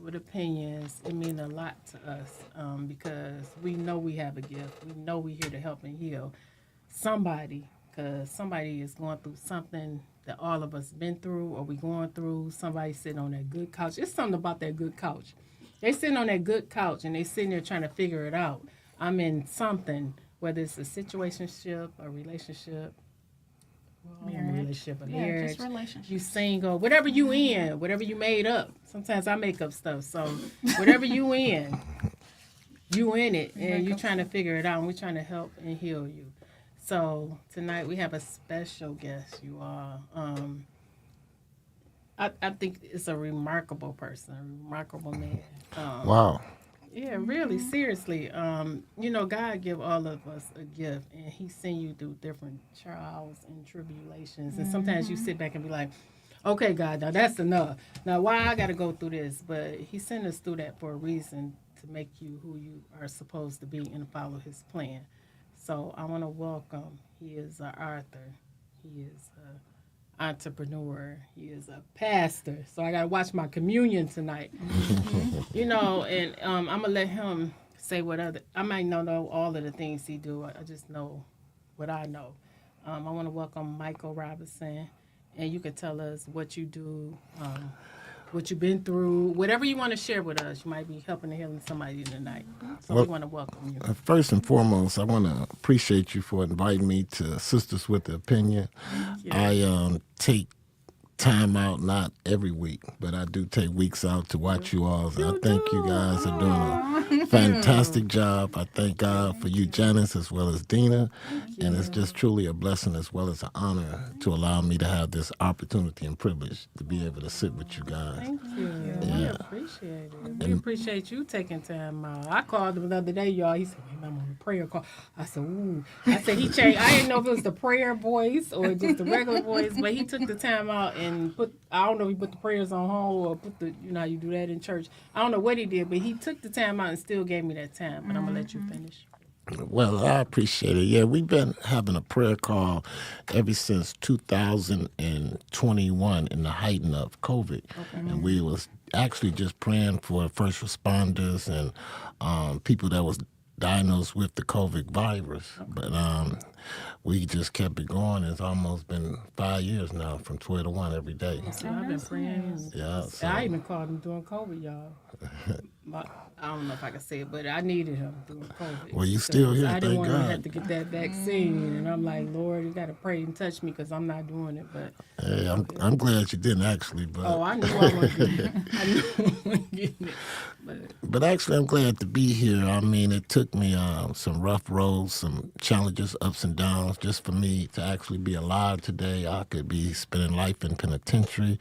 with Opinions, it means a lot to us because we know we have a gift. We know we're here to help and heal somebody because somebody is going through something that all of us been through or we going through. Somebody sitting on that good couch. It's something about that good couch. They sitting on that good couch and they sitting there trying to figure it out. I'm in something, whether it's a situationship, a relationship, relationship, a Yeah, just marriage, relationship. you single, whatever you in, whatever you made up. Sometimes I make up stuff. So whatever you in it, and you're trying to figure it out, and we're trying to help and heal you. So tonight we have a special guest, you all. I think it's a remarkable person, a remarkable man. Wow. Yeah, really, seriously. God give all of us a gift, and He send you through different trials and tribulations. And sometimes you sit back and be like, "Okay, God, now that's enough. Now why I got to go through this?" But He sent us through that for a reason to make you who you are supposed to be and follow His plan. So I want to welcome. He is an author. He is an entrepreneur. He is a pastor. So I got to watch my communion tonight. And I'm gonna let him say what other. I might not know all of the things he do. I just know what I know. I want to welcome Michael Robinson, and you can tell us what you do, what you've been through, whatever you want to share with us. You might be helping and healing somebody tonight. So we want to welcome you. First and foremost, I want to appreciate you for inviting me to Sisters with the Opinion. I take time out, not every week, but I do take weeks out to watch you all. I think you guys are doing a fantastic job. I thank God for you, Janice, as well as Dina. And it's just truly a blessing as well as an honor to allow me to have this opportunity and privilege to be able to sit with you guys. Thank you. We appreciate it. We appreciate you taking time out. I called him the other day, y'all. He said, "Man, I'm on a prayer call." I said, "Ooh." I said, he changed. I didn't know if it was the prayer voice or just the regular voice, but he took the time out and I don't know if he put the prayers on hold or put how you do that in church. I don't know what he did, but he took the time out and still gave me that time. But I'm going to let you finish. Well, I appreciate it. Yeah, we've been having a prayer call ever since 2021 in the height of COVID. And we was actually just praying for first responders and people that was diagnosed with the COVID virus. But we just kept it going. It's almost been 5 years now, from 12 to 1 every day. So I've been praying. Yeah, so- I even called him during COVID, y'all. I don't know if I can say it, but I needed him during COVID. Well, you still here, I didn't thank want to God. have to get that vaccine, and I'm like, Lord, you got to pray and touch me because I'm not doing it. But Hey, I'm glad you didn't actually, but I knew I wasn't getting it. I knew I wasn't getting it. But actually, I'm glad to be here. I mean, it took me some rough roads, some challenges, ups and downs, just for me to actually be alive today. I could be spending life in penitentiary.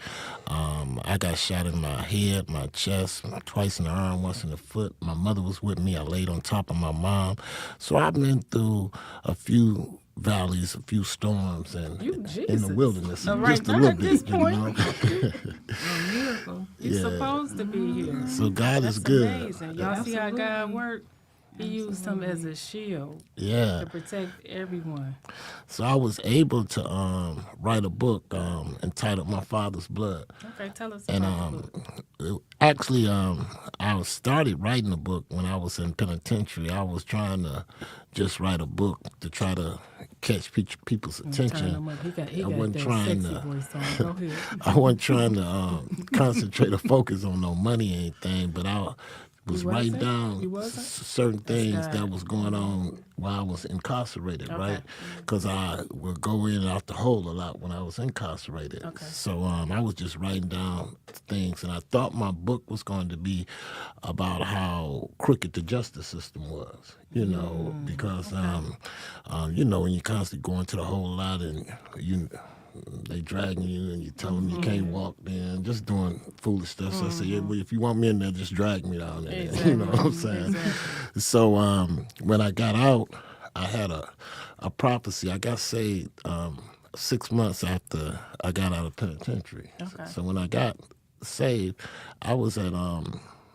I got shot in my head, my chest, twice in the arm, once in the foot. My mother was with me. I laid on top of my mom. So I've been through a few valleys, a few storms, and in the Jesus. wilderness, All right, just a little at this bit, you point. know. A miracle. You're Yeah. supposed to be here. So God That's is good. amazing. Y'all see how God worked? He used him as a shield Yeah. to protect everyone. So I was able to write a book entitled My Father's Blood. Okay, tell us And about the book. actually, I started writing a book when I was in penitentiary. I was trying to just write a book to try to catch people's Turn attention. him up. He I got wasn't that trying sexy to. voice on. Go ahead. I wasn't trying to concentrate or focus on no money or anything, but I was You writing wasn't? down You wasn't? certain things God. that was going on while I was incarcerated, Okay. right? Because I would go in and out the hole a lot when I was incarcerated. Okay. So I was just writing down things, and I thought my book was going to be about how crooked the justice system was, because, when you constantly going to the hole a lot and they dragging you and you tell them you can't walk there and just doing foolish stuff. So I said, yeah, well, if you want me in there, just drag me down there. Exactly. You know what I'm saying? Exactly. So when I got out, I had a prophecy. I got saved 6 months after I got out of penitentiary. Okay. So when I got saved, I was at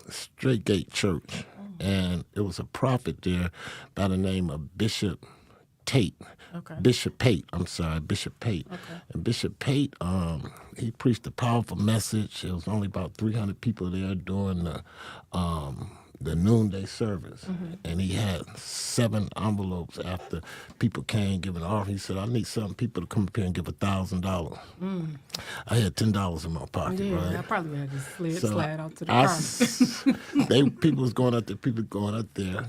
Straight Gate Church, and it was a prophet there by the name of Bishop Tate. Okay. Bishop Pate. I'm sorry, Bishop Pate. Okay. And Bishop Pate, he preached a powerful message. It was only about 300 people there during the noonday service, and he had 7 envelopes after people came giving an offering. He said, "I need some people to come up here and give $1,000." I had $10 in my pocket, Yeah, right? I probably had to So slide out to the car. people was going up there,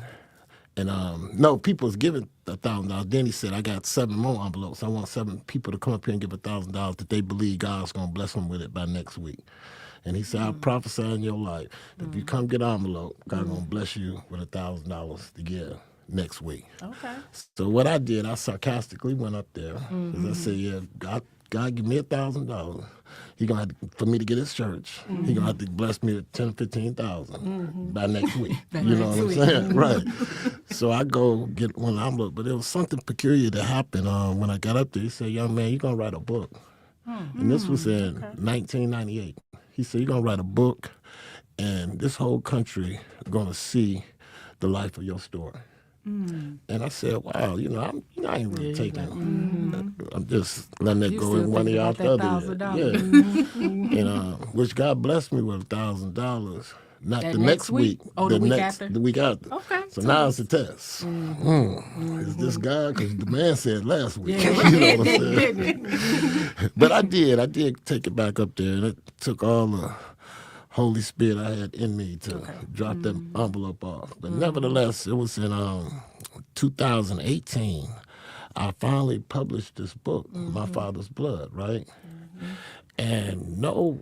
and no, people was giving $1,000. Then he said, "I got 7 more envelopes. I want 7 people to come up here and give $1,000 that they believe God's gonna bless them with it by next week." And he said, "I prophesy in your life, if you come get an envelope, God gonna bless you with $1,000 to give next week." Okay. So what I did, I sarcastically went up there, 'cause I said, "Yeah, God give me $1,000. He gonna have to, for me to get his church. He gonna have to bless me with 10, 15,000 by next week." You know what I'm saying, right? So I go get one envelope, but there was something peculiar that happened when I got up there. He said, "Young man, you're gonna write a book," and this was in 1998. He said, "You're gonna write a book, and this whole country gonna see the life of your story." And I said, "Wow, I ain't really taking. I'm just letting it You go still in one ear thinking out about the that other. $1,000. Yeah, and which God blessed me with $1,000. Not That the next next week. week? Oh, the week after? The week after. Okay, So so now it's a test. Is this God? Because the man said last week. Yeah, You know what I'm saying? But I did take it back up there, and it took all the Holy Spirit I had in me to drop that envelope off. But nevertheless, it was in 2018. I finally published this book, My Father's Blood, right? And no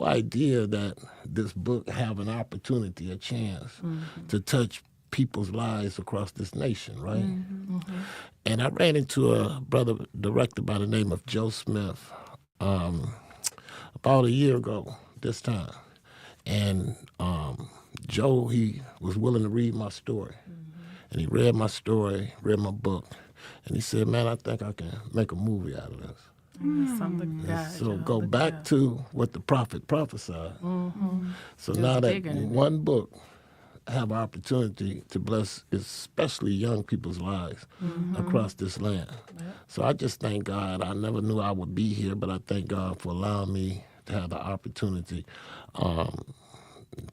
idea that this book have an opportunity, a chance to touch people's lives across this nation, right? And I ran into a brother director by the name of Joe Smith about a year ago this time. And Joe, he was willing to read my story. And he read my story, read my book, and he said, "Man, I think I can make a movie out of this." So go back to what the prophet prophesied. So now that one book have an opportunity to bless especially young people's lives across this land. So I just thank God. I never knew I would be here, but I thank God for allowing me to have the opportunity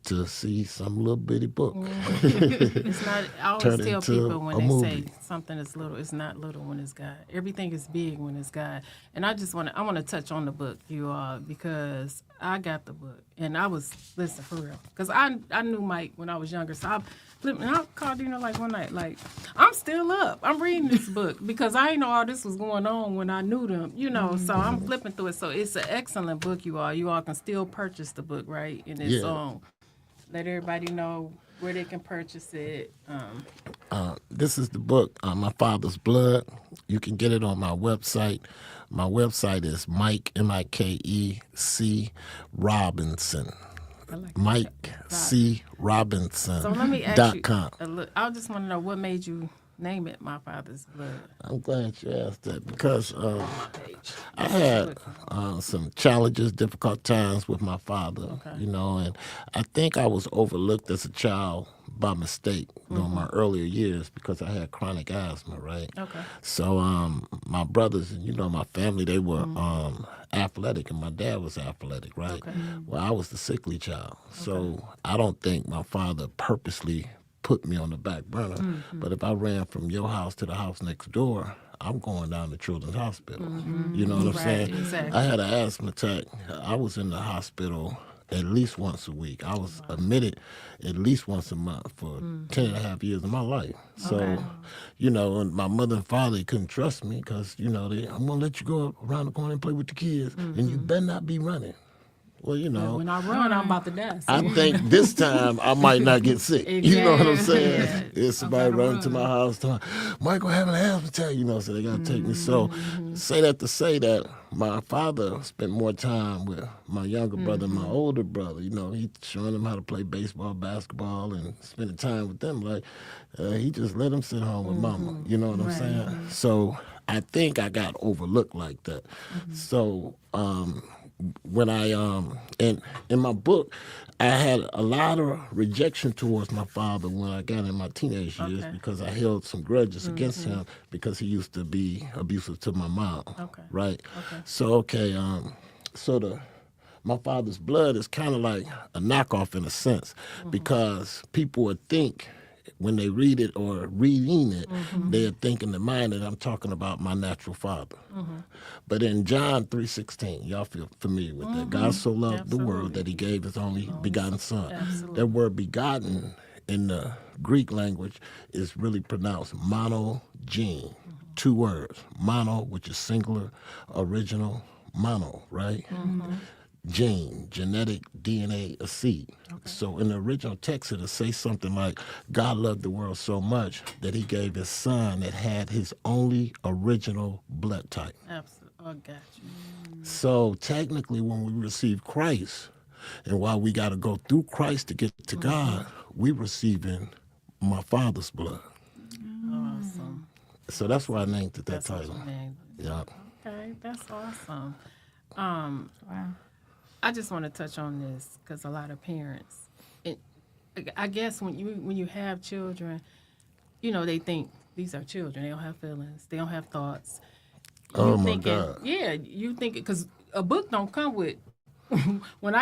to see some little bitty book. It's not. I always Turn tell into people when a they movie. say something is little, it's not little when it's God. Everything is big when it's God. And I want to touch on the book, you all, because I got the book and I was listen for real, because I knew Mike when I was younger, so I flipped and I called like one night, like I'm still up. I'm reading this book because I didn't know all this was going on when I knew them, So I'm flipping through it. So it's an excellent book, you all. You all can still purchase the book, right? And it's let everybody know where they can purchase it. This is the book, My Father's Blood. You can get it on my website. My website is Mike, M-I-K-E-C Robinson. Mike C. Robinson. So let me ask you, .com. I just want to know what made you name it My Father's Blood. I'm glad you asked that because I had some challenges, difficult times with my father, and I think I was overlooked as a child by mistake during my earlier years because I had chronic asthma, right? Okay. So my brothers and, my family, they were athletic, and my dad was athletic, right? Okay. Well, I was the sickly child. So I don't think my father purposely put me on the back burner. But if I ran from your house to the house next door, I'm going down to Children's Hospital. You know what I'm saying? Exactly. I had an asthma attack. I was in the hospital at least once a week. I was admitted at least once a month for 10 and a half years of my life. So, and my mother and father couldn't trust me because, I'm going to let you go around the corner and play with the kids, and you better not be running. Well, when I run, I'm about to die. I think this time I might not get sick. You know what I'm saying? Yeah. It's somebody running to my house talking, "Michael having an asthma attack," so they got to take me. So say that to say that my father spent more time with my younger brother and my older brother. He showing them how to play baseball, basketball, and spending time with them. Like he just let them sit home with mama. You know what I'm saying? So I think I got overlooked like that. So when I in my book, I had a lot of rejection towards my father when I got in my teenage years because I held some grudges against him because he used to be abusive to my mom. Okay. Right. Okay. So so my father's blood is kind of like a knockoff in a sense because people would think when they read it or reading it, they're thinking in mind that I'm talking about my natural father. But in John 3:16, y'all feel familiar with that. God so loved the world that he gave his only begotten son. Absolutely. That word begotten in the Greek language is really pronounced monogene. 2 words. Mono, which is singular, original, mono, right? Gene, genetic DNA, a seed. So in the original text, it'll say something like, God loved the world so much that he gave his son that had his only original blood type. Absolutely. I got you. So technically, when we receive Christ, and while we got to go through Christ to get to God, we receiving my father's blood. Awesome. So that's why I named it that That's what title. you named it. Yeah. Okay, that's awesome. Wow. I just want to touch on this because a lot of parents, I guess when you have children, they think these are children. They don't have feelings. They don't have thoughts. Oh, my thinking, God. Yeah, you think because a book don't come with. when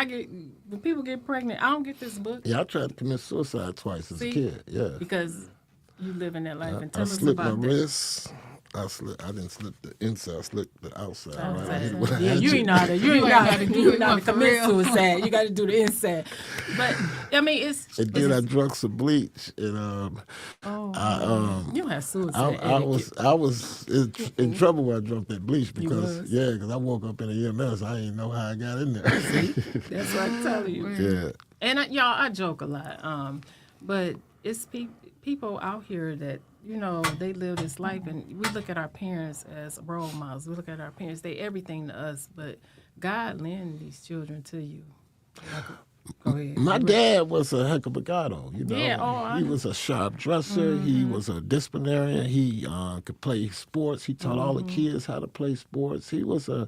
people get pregnant, I don't get this book Yeah, I tried to commit suicide twice as a kid. Yeah. because you live in that life. And I tell us slipped my about that. wrist. I didn't slip the inside. I slipped the outside. Right? I hit it with a Yeah, you hatchet. ain't know how to. You ain't know how to do it. Not commit suicide. You got to do the inside. But I mean, And then I drunk some bleach, and you have suicide. I was in trouble when I drunk that bleach because was? because I woke up in a EMS. I didn't know how I got in there. That's what I'm telling you. Yeah. And I joke a lot. But it's people out here that they live this life, and we look at our parents as role models. We look at our parents; they everything to us. But God lent these children to you. Go ahead. My dad was a heck of a guy, though. Yeah, He was a sharp dresser. He was a disciplinarian. He could play sports. He taught all the kids how to play sports. He was a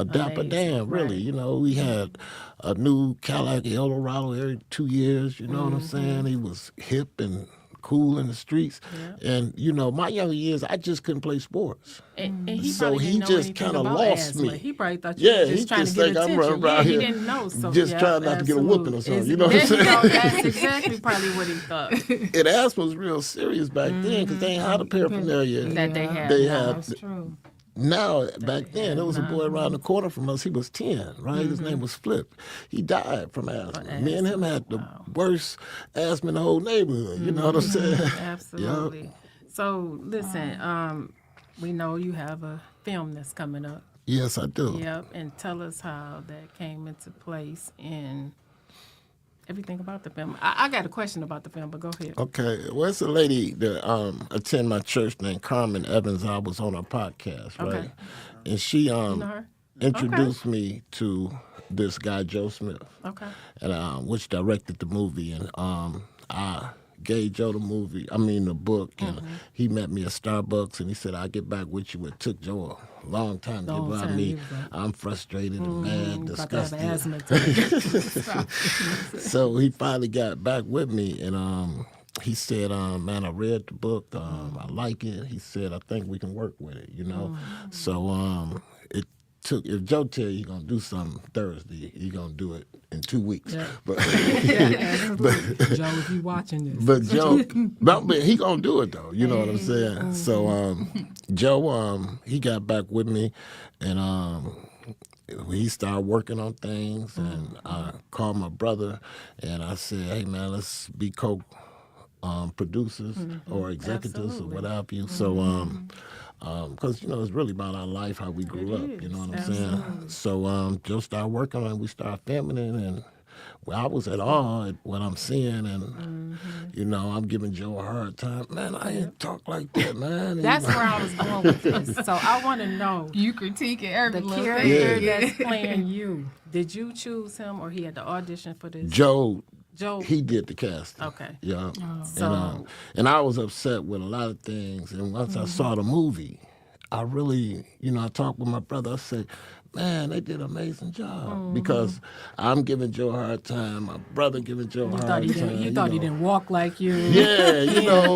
dapper Amazing, Dan, really. right. We had a new Cadillac Eldorado every 2 years. You know what I'm saying? He was hip and cool in the streets. Yeah. And, my younger years, I just couldn't play sports. And he So probably he didn't know just anything kinda about lost asthma. me. He probably thought you were he just trying just to get think I'm attention. running around He here didn't know. So just trying not to get a whooping or something. You know what I'm saying? That's exactly probably what he thought And asthma was real serious back then because they ain't had the paraphernalia. that they had. They now. had That's true. now back then there was a boy around the corner from us. He was 10, right? His name was Flip. He died from asthma. Me and him had the worst asthma in the whole neighborhood. You know what I'm saying? Absolutely. So listen, we know you have a film that's coming up. Yes, I do. Yep, and tell us how that came into place and everything about the film. I got a question about the film, but go ahead. Okay, well, it's a lady that attend my church named Carmen Evans. I was on her podcast, right? Okay. And she know her? introduced me to this guy Joe Smith, Okay. and which directed the movie, and I gave Joe the book, and he met me at Starbucks, and he said, "I'll get back with you." It took Joe a long time to get Long by time, me. he was like, I'm frustrated and mad, You about to have disgusted. asthma too. So he finally got back with me, and he said, "Man, I read the book. I like it." He said, "I think we can work with it." So it took. If Joe tell you he's gonna do something Thursday, he's gonna do it in 2 weeks. Yeah. But Joe, if you watching this. but Joe, but he gonna do it though. You know what I'm saying? So Joe, he got back with me, and he started working on things, and I called my brother, and I said, "Hey man, let's be producers or executives Absolutely. or what have you." So because it's really about our life, how we grew up. You is, know what I'm absolutely. saying? So Joe started working on it. We started filming it, and I was at awe at what I'm seeing, and I'm giving Joe a hard time. Man, I ain't talk like that, man. And That's where I was going with this. So I want to know You critiquing every the little character thing. that's playing you. Did you choose him, or he had to audition for this? Joe, Joe. he did the casting. Okay. Yeah. So- And I was upset with a lot of things. And once I saw the movie, I really, I talked with my brother. I said, man, they did an amazing job because I'm giving Joe a hard time. My brother giving Joe a hard time. He thought he didn't walk like you. Yeah,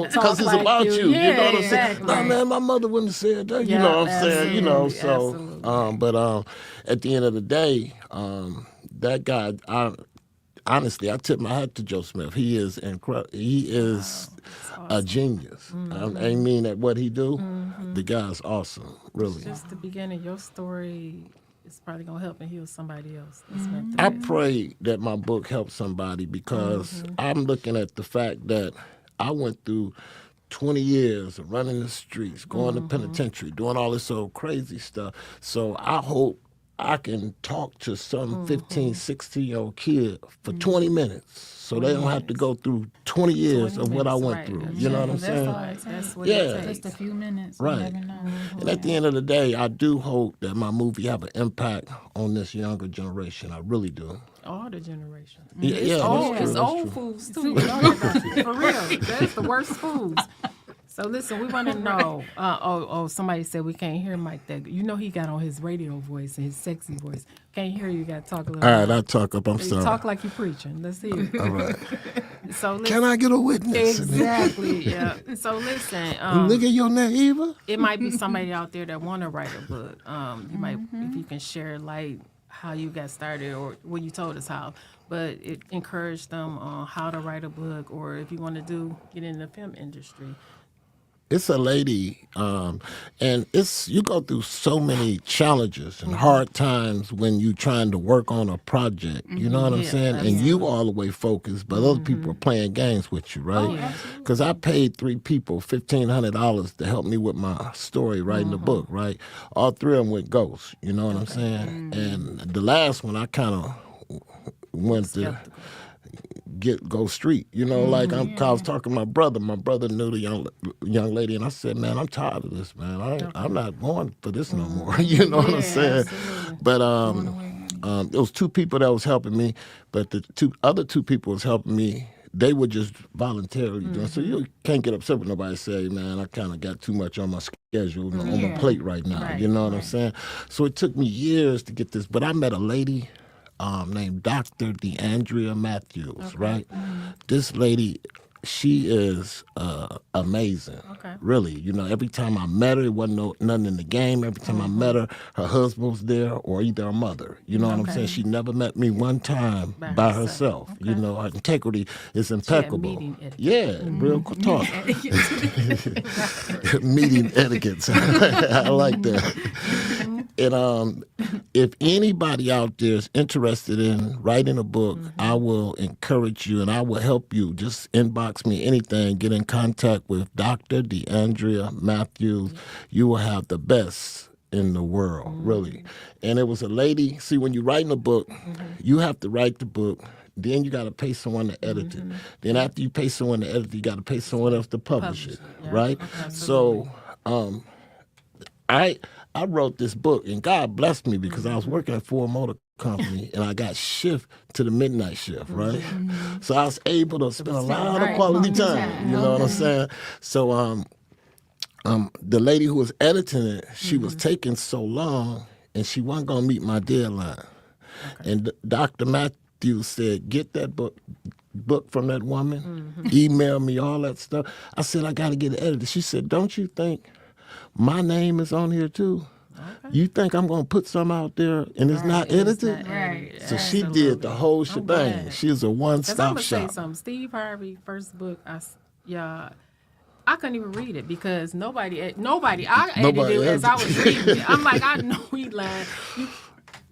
because it's like about you. Yeah, You know what I'm saying? exactly. No, man, my mother wouldn't have said that. You Yeah, know what I'm saying? So, absolutely. but at the end of the day, that guy, honestly, I tip my hat to Joe Smith. He is incredible. He is a genius. I mean at what he do. The guy's awesome, really. Just the beginning, your story is probably gonna help and heal somebody else. That's went through I it. pray that my book helps somebody because I'm looking at the fact that I went through 20 years of running the streets, going to penitentiary, doing all this old crazy stuff. So I hope I can talk to some 15, 16-year-old kid for 20 minutes so they don't have to go through 20 years of what I went right. through. That's You know what I'm That's saying? all it takes. That's what Yeah. it takes. Just a few minutes. Right. You never know. And at the end of the day, I do hope that my movie have an impact on this younger generation. I really do. All the generations. Yeah, It's yeah, old, that's true, it's that's old true. foods too. For real, that's the worst foods. So listen, we want to know. Somebody said we can't hear Mike. That you know he got on his radio voice and his sexy voice. Can't hear you. Got to talk a little. All right, louder. I'll talk up. I'm You sorry. talk like you preaching. Let's hear it. All right. So listen, Can I get a witness? exactly. Yeah. So listen. Look at your neighbor. It might be somebody out there that want to write a book. You might, if you can share like how you got started, or when you told us how, but it encouraged them on how to write a book, or if you want to get in the film industry. It's a lady, and you go through so many challenges and hard times when you trying to work on a project. You know what I'm Yeah, saying? And you all the way focused, but other people are playing games with you, right? Because I paid 3 people $1,500 to help me with my story, writing the book, right? All 3 of them went ghosts. You know what I'm saying? And the last one, I kind of went to go street, like I was talking to my brother. My brother knew the young lady, and I said, "Man, I'm tired of this, man. I'm not going for this no more." You know what I'm saying? Absolutely. But there was 2 people that was helping me, but the other 2 people was helping me. They were just voluntarily doing. So you can't get upset with nobody say, "Man, I kind of got too much on my schedule, on my plate right now." Right, You know what I'm saying? So it took me years to get this, but I met a lady named Dr. DeAndrea Matthews, right? This lady, she is amazing. Okay. Really. Every time I met her, it wasn't nothing in the game. Every time I met her husband was there or either her mother. You know what I'm saying? She never met me one time by herself. Her integrity is impeccable. meeting etiquette. Yeah, real talk. Meeting etiquette. I like that. And if anybody out there is interested in writing a book, I will encourage you and I will help you. Just inbox me anything. Get in contact with Dr. DeAndrea Matthews. You will have the best in the world, really. And it was a lady. See, when you're writing a book, you have to write the book. Then you got to pay someone to edit it. Then after you pay someone to edit it, you got to pay someone else to publish it, Yeah, right? absolutely. So I wrote this book, and God blessed me because I was working at Ford Motor Company, and I got shift to the midnight shift, right? So I was able to spend a lot of quality time. You know what I'm saying? So the lady who was editing it, she was taking so long, and she wasn't going to meet my deadline. And Dr. Matthews said, "Get that book from that woman, email me all that stuff." I said, "I got to get it edited." She said, "Don't you think my name is on here too? You think I'm going to put some out there and it's not edited?" Right. So she did the whole shebang. glad. She's a Because I'm one-stop gonna say shop. something. Steve Harvey first book, I couldn't even read it because nobody edited it as I was reading it. I'm like, I know he lied.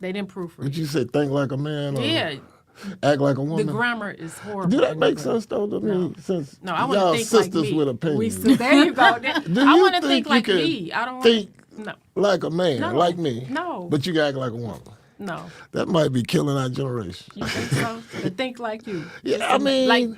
They didn't proofread. Did you say think like a man or Yeah, act like a the woman? grammar is horrible. Do that in the make book. sense though to me? Since No, I want y'all to think like sisters me. with opinions. There you go. I you want to think think you like can me. I don't think no, like a man, No. like me. No. But you act like a woman. no. That might be killing our generation. You think so? To think like you. Yeah, I mean, like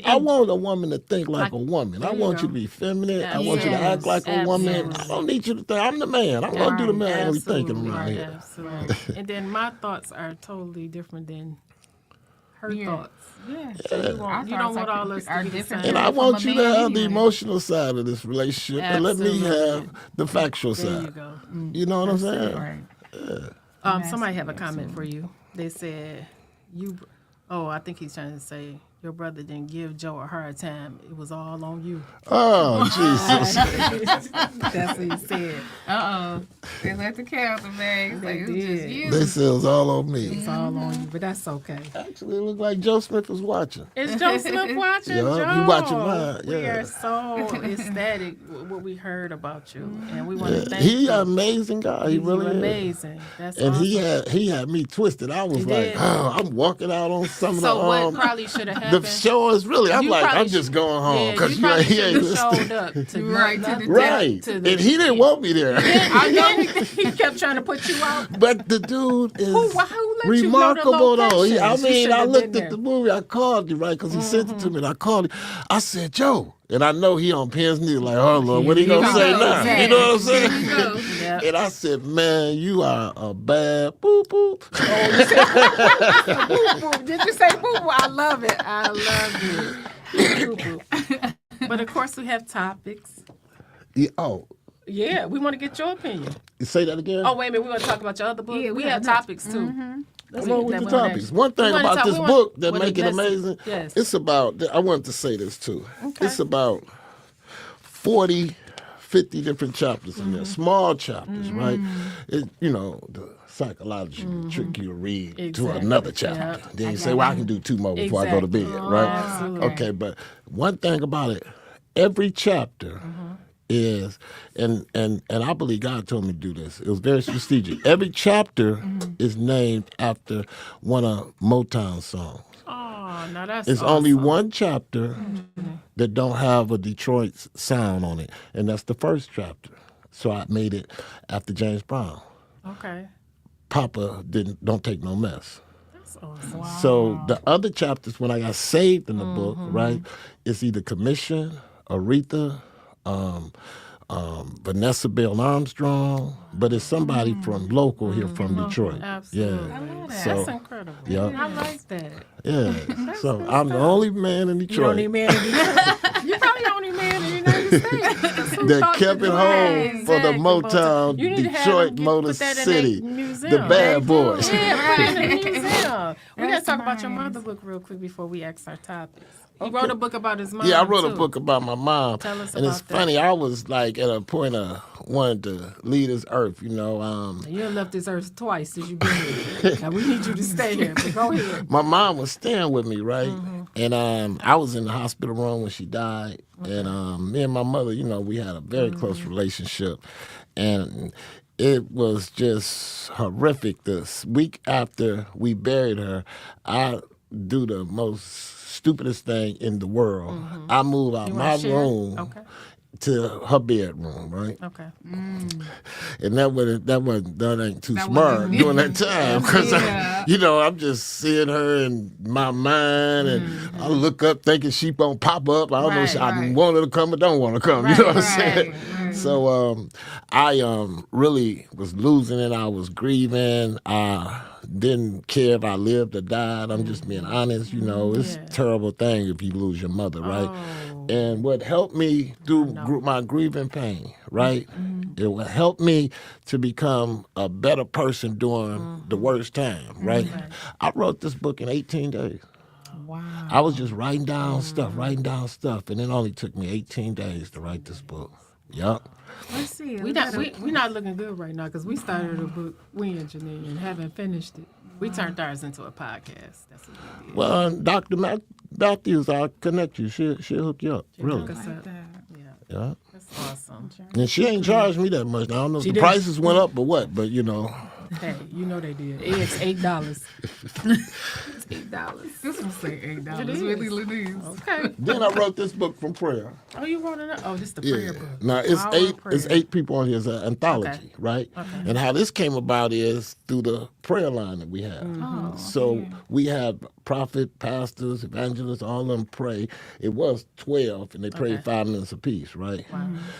I want a woman to think like a woman. I there you want you go. to be feminine. I want you to act like a woman. Absolutely. I don't need you to think I'm the man. I'm going to do the manly thinking around here. Absolutely. And then my thoughts are totally different than her thoughts. Yeah. So you don't want all us to be the different. same. And I From want a you to man have the anyway. emotional side of this relationship and let me Absolutely. have the factual There you side. go. You know what I'm saying? Right. Somebody have a comment for you. They said I think he's trying to say your brother didn't give Joe a hard time. It was all on you. Oh, Jesus. That's what he said. They let the cat out the bag. They It was just did. you. They said it was all on me. It's all on you, but that's okay. Actually, it looked like Joe Smith was watching. Is Joe Smith watching? Yeah, Joe? he watching mine, We yeah. are so ecstatic with what we heard about you, and we want to Yeah, thank he you. an amazing guy. He really You're is. amazing. That's And awesome. he had me twisted. I was He like, did. I'm walking out on some of So the what probably should have the happened? show is really. I'm You like, probably I'm just should- going home Yeah, because you probably he should ain't have listening. showed up to Right, to the Right, to and the, he didn't want me there. I know he kept trying to put you out. But the dude is Who let you know the remarkable, though. locations? I You mean, shouldn't I have looked been at the there. movie. I called you, right? Because he sent it to me, and I called him. I said, Joe. And I know he on pins knee, like, oh, Lord, what he Here going to we say go. now? Exactly. You know what I'm There saying? you go. Yep. And I said, man, you are a bad boo-boo. Boo-boo. Did you say boo-boo? I love it. I love it. Boo-boo. But of course, we have topics. Yeah, oh, Yeah, we want to get your opinion. you say that again? Oh, wait a minute. We want to talk about your other book. Yeah, we we have got topics, too. Let's Come on get with that the one topics. next. One thing We wanna about talk- this we want- book that what make it let's- amazing, Yes. it's about, I wanted to say this too. Okay. It's about 40, 50 different chapters in there, small chapters, right? It, the psychology will trick you to read to Exactly. another chapter. Yep. Then you say, well, I can do 2 more before I go to bed, right? Absolutely. Okay, but one thing about it, every chapter is, and I believe God told me to do this. It was very strategic. Every chapter is named after one of Motown's songs. Oh, now that's It's awesome. only one chapter that don't have a Detroit sound on it, and that's the first chapter. So I made it after James Brown. Okay. Papa don't take no mess. That's awesome. So the other chapters, when I got saved in the book, right, it's either Commission, Aretha, Vanessa Bell Armstrong, but it's somebody from local here from Detroit. Absolutely. Yeah. I love that. So, That's incredible. yeah. I like that. Yeah. So I'm the only man in You Detroit only man in Detroit. You're probably the only man in the United States. Who that thought kept to it do home that? for the Exactly. Motown, You need to have Detroit them get- Motor put that in City, their museum. the Bad Boys. Yeah, put it in the museum. We got to That's talk about your nice. mother book real quick before we ask our topics. He wrote a book about his mom. Yeah, I wrote a too. book about my mom. Tell us and it's about that. funny, I was like at a point of wanting to leave this earth, You done left this earth twice since you've been here. Now we need you to stay here, but go ahead. My mom was staying with me, right? Mm-hmm. And I was in the hospital room when she died. And me and my mother, we had a very Mm-hmm. close relationship. And it was just horrific. This week after we buried her, I do the most stupidest thing in the world. I move out Mm-hmm. You my wanna share? room Okay. to her bedroom, right? Okay. And that ain't too That smart wasn't- during that time because Yeah. I'm just seeing her in my mind, and I look up thinking she gonna pop up. I don't know if I Right. want her to come or don't want to come. You know what I'm saying? right. So I really was losing it. I was grieving. I didn't care if I lived or died. I'm just being honest. It's a terrible thing if you lose your mother, right? Oh. And what helped me through my grieving pain, right? It will help me to become a better person during the worst time, right? I wrote this book in 18 days. Wow. I was just writing down stuff, and it only took me 18 days to write this book. Yup. Let's see. We not looking good right now because we started a book, we engineering, and haven't finished it. We turned ours into a podcast. That's what we did. Well, Dr. Matthews, I'll connect you. She'll hook you up, really. Hook us up. that. Yeah, Yeah. that's awesome. And she ain't charged me that much. Now, I don't know if She the didn't. prices went up or what, but Hey, they did. It's $8. It's $8. This one say $8. It is. Really is. Okay. Then I wrote this book from prayer. Oh, you wrote it up? Oh, this is the Yeah. prayer book. Now it's Power eight. of Prayer. It's 8 people on here. It's an anthology, Okay. right? Okay. And how this came about is through the prayer line that we have. Mm-hmm. So we have prophet, pastors, evangelists, all of them pray. It was 12, and they prayed Okay. 5 minutes apiece, right?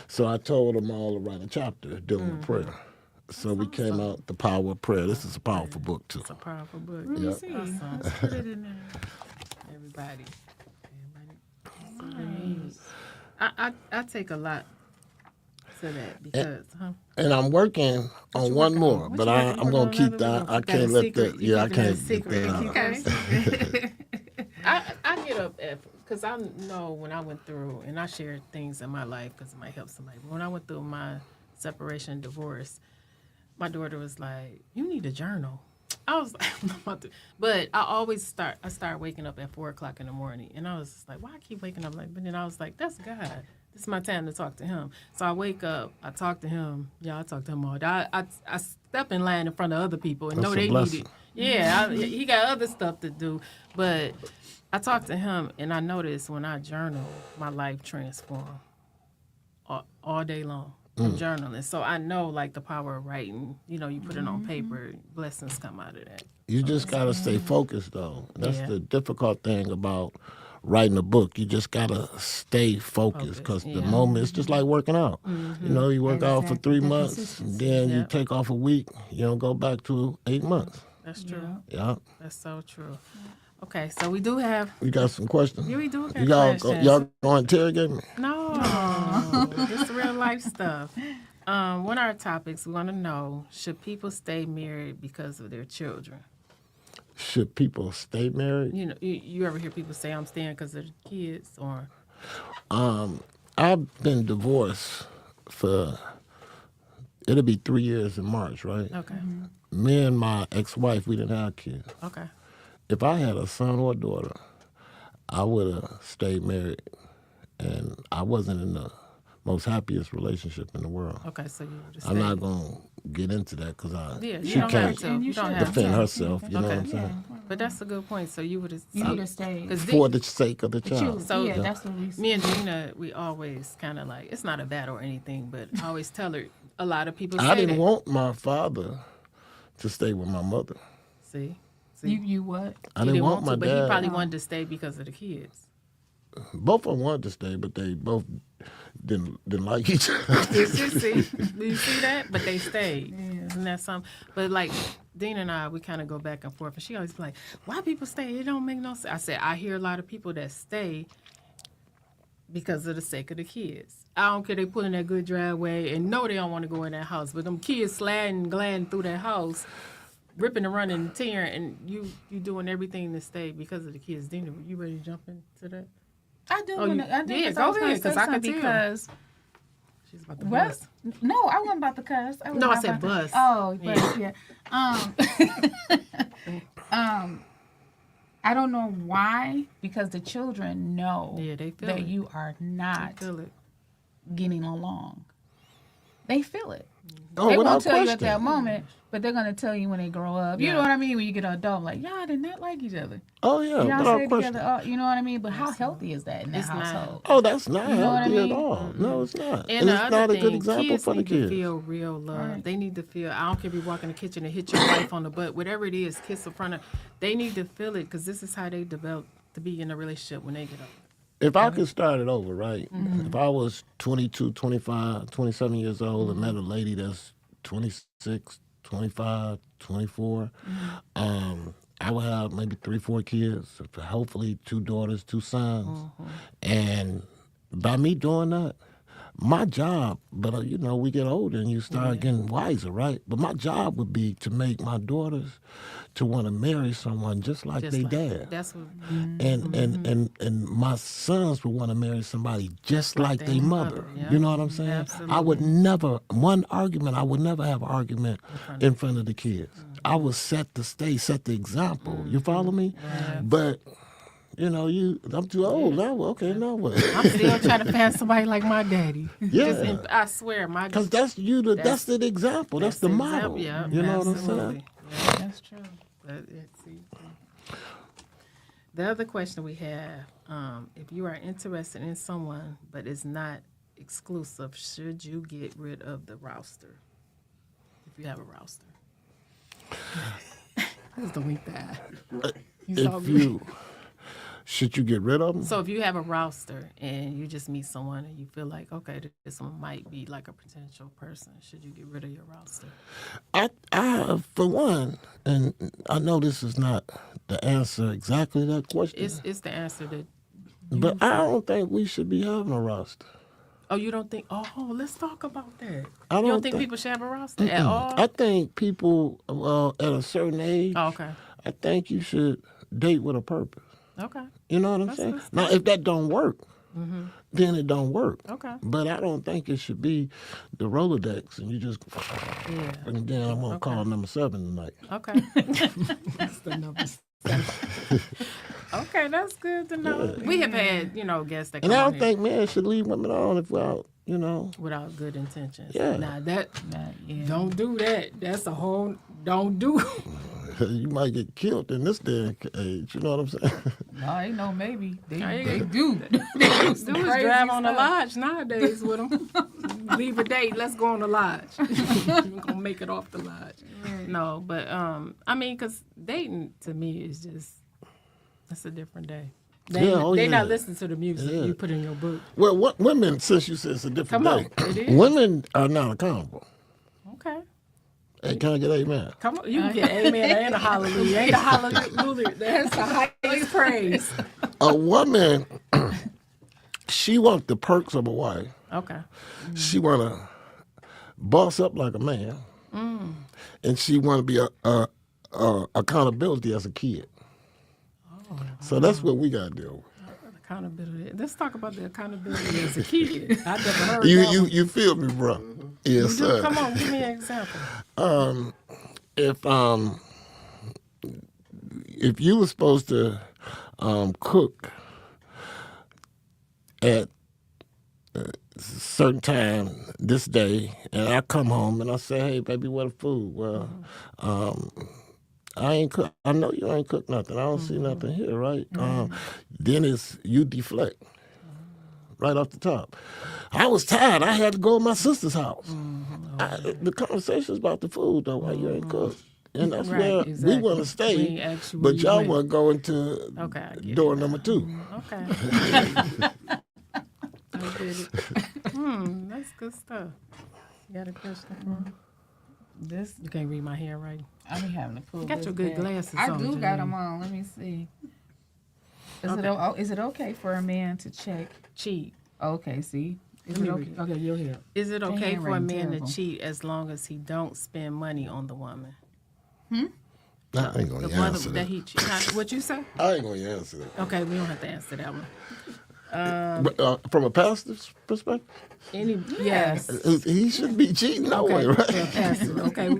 So I told them all to write a chapter dealing with prayer. So we came out the power of prayer. This is a powerful book too. It's a powerful book. Yep. See. Awesome. Let's put it in there. Everybody. I take a lot to that because, And I'm working on one more, but I'm gonna keep that. I can't let that. Yeah, I can't get that out. Okay. I get up because I know when I went through, and I share things in my life because it might help somebody. But when I went through my separation and divorce, my daughter was like, "You need a journal." I was like, "I'm not about to," but I started waking up at 4:00 in the morning, and I was just like, "Why I keep waking up like?" But then I was like, "That's God. This is my time to talk to Him." So I wake up, I talk to Him. Yeah, I talk to Him all day. I step in line in front of other people and That's know a they need blessing. it. Yeah, He got other stuff to do, but I talk to Him, and I notice when I journal, my life transforms all day long. I'm journaling, so I know like the power of writing. You know, you put it on paper, blessings come out of that. You just gotta stay focused, though. That's Yeah. the difficult thing about writing a book. You just gotta stay focused because the yeah. moment it's just like working out. You know, you work out for Exactly. 3 The months, consistency. then you Yep. take off a week. You don't go back to 8 months. That's true. Yeah, That's so true. Okay, so we do have. we got some questions. Yeah, we do got Y'all questions. gonna interrogate me? No, this real life stuff. One of our topics we want to know: should people stay married because of their children? Should people stay married? You know, you ever hear people say, "I'm staying because of the kids," or I've been divorced for it'll be 3 years in March, right? okay, Me and my ex-wife, we didn't have kids. okay, If I had a son or daughter, I would have stayed married, and I wasn't in the most happiest relationship in the world. okay. So you would have I'm stayed. not gonna get into that because Yeah, she you don't have can't to. And You you don't should. have defend to. herself. You know what I'm Okay. saying? But that's a good point. So you would have. You need to stay. Because For the sake of the child. So- yeah, that's what we me and Gina, we always kind of like, it's not a battle or anything, but I always tell her, a lot of people say I didn't that. want my father to stay with my mother. See? You what? I He didn't didn't want my to, but he dad. probably wanted to stay because of the kids. Both of them wanted to stay, but they both didn't like each other. See? Do you see that? But they stayed. Isn't that something? But like Dina and I, we kind of go back and forth, and she always be like, "Why people stay? It don't make no sense." I said, I hear a lot of people that stay because of the sake of the kids. I don't care they put in that good driveway and know they don't want to go in that house, but them kids sliding, gliding through that house, ripping and running and tearing, and you doing everything to stay because of the kids. Dina, you ready to jump into that? I do. Oh, you- I do. yeah, 'Cause go I was gonna ahead, 'cause say I can something tell. Because She's about to well, bust. no, I wasn't about to cuss. No, I wasn't said about to- bust. Oh, Yeah. bust, yeah. I don't know why, because the children know Yeah, they feel that it. you are not Feel it. getting along. They feel it. Oh, They without won't tell you at question. that moment, but they're gonna tell you when they grow up. You Yeah. know what I mean? When you get an adult, like y'all did not like each other. Oh yeah, Y'all without stayed question. together. You know what I mean? But how healthy is that in that It's not. household? Oh, that's not You know what I healthy mean? at all. No, it's not. And the it's other not a thing, good example kids for the need kids. to feel real love. Right. They need to feel. I don't care if you walk in the kitchen and hit your wife on the butt, whatever it is, kiss in front of. They need to feel it because this is how they develop to be in a relationship when they get older. If I could start it over, right? If I was 22, 25, 27 years old and met a lady that's 26, 25, 24, I would have maybe 3, 4 kids, hopefully 2 daughters, 2 sons. And by me doing that, my job, but you know, we get older and you start getting wiser, right? But my job would be to make my daughters to want to marry someone just like Just they like dad. That's what. And my sons would want to marry somebody just like their their mother. mother, yeah. You know what I'm saying? Absolutely. I would never I would never have an argument in front of the kids. I would set the stage, set the example. You follow me? But you know, I'm too old now. Okay, now what? I'm still trying to find somebody like my daddy. Yeah. I swear, my. Because that's the example. That's the model. example, yeah, You know what I'm absolutely. saying? Yeah. That's true. See. The other question we have, if you are interested in someone but it's not exclusive, should you get rid of the roster? If you have a roster. That's the weak eye. Should you get rid of them? So if you have a roster and you just meet someone and you feel like, okay, this one might be like a potential person, should you get rid of your roster? I for one, and I know this is not the answer exactly to that question, It's the answer that. but I don't think we should be having a roster. Oh, you don't think? Oh, let's talk about that. I You don't don't think thi- people should have a roster at all? I think people at a certain age, Oh, okay. I think you should date with a purpose. Okay. You know what I'm saying? Now, if that don't work, then it don't work. Okay. But I don't think it should be the Rolodex and you just, Yeah. and then I'm going to call number 7 tonight. Okay. That's the number. Okay, that's good to know. We have had, guests that come And I on don't here think men should leave women on if without, without good intentions. Yeah. Now that Yeah. don't do that. That's a whole don't do. you might get killed in this day and age. You know what I'm saying? No, ain't no maybe. They ain't- do. Do is drive on the lodge nowadays with them. Leave a date. Let's go on the lodge. We're gonna make it off the lodge. No, but I mean, cause dating to me is just it's a different day. They not listening to the music you put in your book. Well, what women, since you said it's a different Come on, day, it is. women are not accountable. Okay. Hey, can I get amen? Come on, you can get amen and a hallelujah. Ain't a hallelujah. That's the highest praise. A woman, she wants the perks of a wife. Okay. She want to boss up like a man, and she want to be a accountability as a kid. So that's what we got to deal with. Accountability. Let's talk about the accountability as a kid. I never heard You that one. you feel me, bro? Yes, sir. Come on, give me an example. If you were supposed to cook at a certain time this day, and I come home and I say, "Hey, baby, what the food?" Well, I ain't cook. I know you ain't cooked nothing. I don't see nothing here, right? Then you deflect right off the top. I was tired. I had to go to my sister's house. The conversation's about the food, though. Why you ain't cooked? And that's Right, where exactly. we want to We stay, ain't asked you but where you y'all went. want to go into Okay, I get door it. number 2. Okay. I get it. That's good stuff. You got a question for me? This You can't read my handwriting. I be having to pull. You got this your good back. glasses I on, do Janine. got them on. Let me see. Is it okay for a man to check? Cheat. Okay, see. Is Let it me okay? read. Okay, you'll hear. Is it okay for a handwriting man terrible. to cheat as long as he don't spend money on the woman? I ain't The gonna mother answer that that. he cheat. What you say? I ain't gonna answer that. Okay, we don't have to answer that one. But, from a pastor's perspective, Yes. he shouldn't be cheating no Okay, way, right? yeah, pastor. Okay.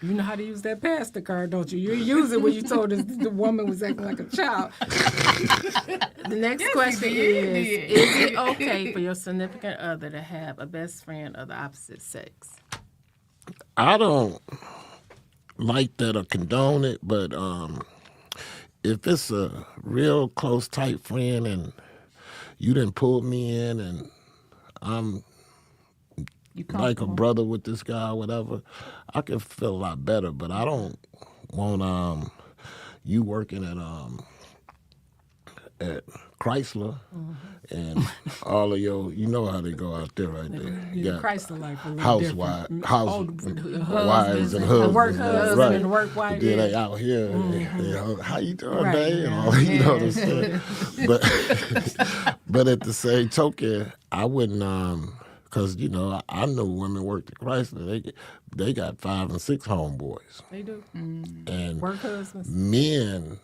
You know how to use that pastor card, don't you? You use it when you told us the woman was acting like a child. The next question is it okay for your significant other to have a best friend of the opposite sex? I don't like that or condone it, but if it's a real close, tight friend and you didn't pull me in and I'm You like a comfortable? brother with this guy or whatever, I can feel a lot better. But I don't want you working at Chrysler and all of your, you know how they go out there right there. You got Chrysler life a little housewives and husbands, work and husband right. and work wife. And then they out here, you know, how you doing, Right, babe? And yeah. all, you know what I'm saying? But at the same token, I wouldn't, because, you know, I know women worked at Chrysler. They got 5 and 6 homeboys. They do. And Work husbands. men